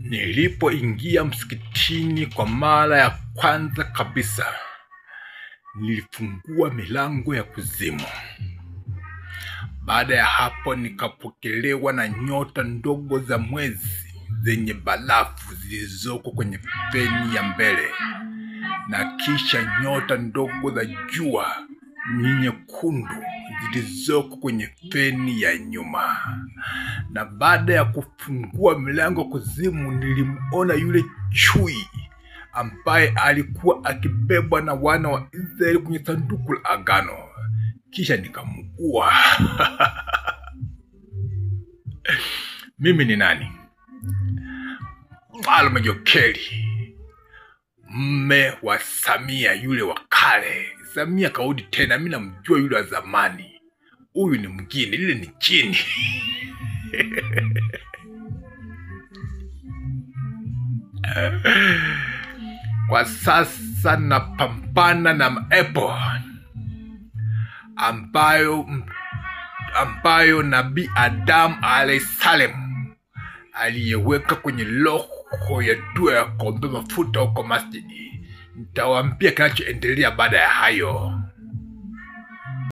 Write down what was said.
Nilipoingia msikitini kwa mara ya kwanza kabisa, nilifungua milango ya kuzimu. Baada ya hapo nikapokelewa na nyota ndogo za mwezi zenye barafu zilizoko kwenye feni ya mbele, na kisha nyota ndogo za jua nyekundu zilizoko kwenye feni ya nyuma. Na baada ya kufungua milango kuzimu, nilimuona yule chui ambaye alikuwa akibebwa na wana wa Israeli kwenye sanduku la agano. Kisha nikamuua. Mimi ni nani? Mfalme Jokeli, mme wa Samia yule wa kale. Samia kaudi tena, mimi namjua yule wa zamani. Huyu ni mwingine, lile ni chini. Kwa sasa napambana na maepo ambayo Nabii Adam alayhisalam aliyeweka kwenye roho ya dua ya kuomba mafuta huko masjidi. Nitawaambia kinachoendelea baada ya hayo.